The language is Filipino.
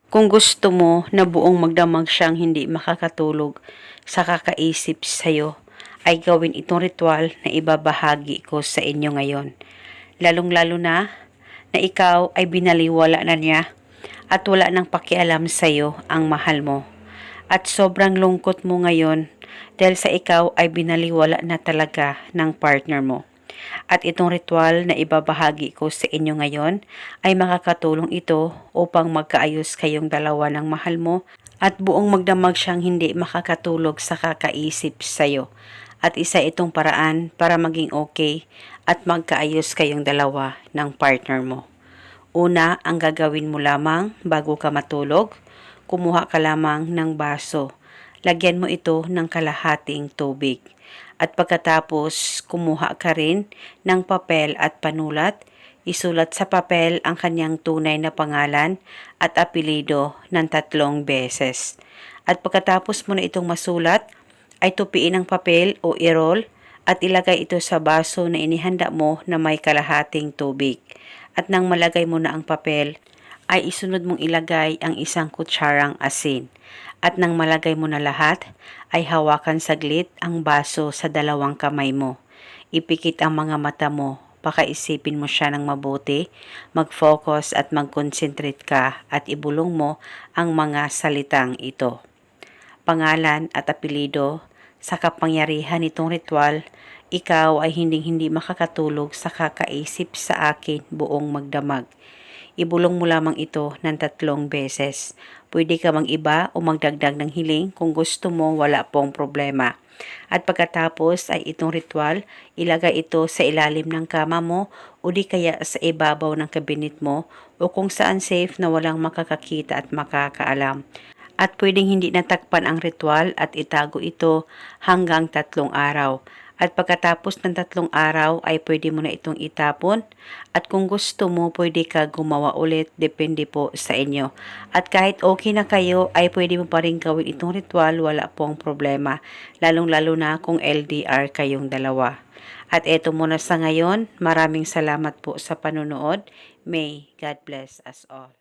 Kung gusto mo na buong magdamag siyang hindi makakatulog sa kakaisip sa'yo, ay gawin itong ritual na ibabahagi ko sa inyo ngayon. Lalong-lalo na ikaw ay binaliwala na niya at wala nang pakialam sa'yo ang mahal mo. At sobrang lungkot mo ngayon dahil sa ikaw ay binaliwala na talaga ng partner mo. At itong ritual na ibabahagi ko sa inyo ngayon ay makakatulong ito upang magkaayos kayong dalawa ng mahal mo at buong magdamag siyang hindi makakatulog sa kakaisip sa'yo. At isa itong paraan para maging okay at magkaayos kayong dalawa ng partner mo. Una, ang gagawin mo lamang bago ka matulog, kumuha ka lamang ng baso. Lagyan mo ito ng kalahating tubig. At pagkatapos, kumuha ka rin ng papel at panulat. Isulat sa papel ang kanyang tunay na pangalan at apelido ng 3 beses. At pagkatapos mo na itong masulat, ay tupiin ang papel o i-roll at ilagay ito sa baso na inihanda mo na may kalahating tubig. At nang malagay mo na ang papel, ay isunod mong ilagay ang 1 kutsarang asin. At nang malagay mo na lahat, ay hawakan saglit ang baso sa 2 kamay mo. Ipikit ang mga mata mo, pakaisipin mo siya ng mabuti, mag-focus at mag-concentrate ka at ibulong mo ang mga salitang ito. Pangalan at apelido, sa kapangyarihan nitong ritual, ikaw ay hindi makakatulog sa kakaisip sa akin buong magdamag. Ibulong mo lamang ito ng 3 beses. Pwede ka mag-iba o magdagdag ng hiling kung gusto mo, wala pong problema. At pagkatapos ay itong ritual, ilagay ito sa ilalim ng kama mo o di kaya sa ibabaw ng kabinet mo o kung saan safe na walang makakakita at makakaalam. At pwedeng hindi natakpan ang ritual at itago ito hanggang 3 araw. At pagkatapos ng 3 araw ay pwede mo na itong itapon. At kung gusto mo, pwede ka gumawa ulit, depende po sa inyo. At kahit okay na kayo, ay pwede mo pa rin gawin itong ritual, wala pong problema. Lalong-lalo na kung LDR kayong dalawa. At eto muna sa ngayon, maraming salamat po sa panunood. May God bless us all.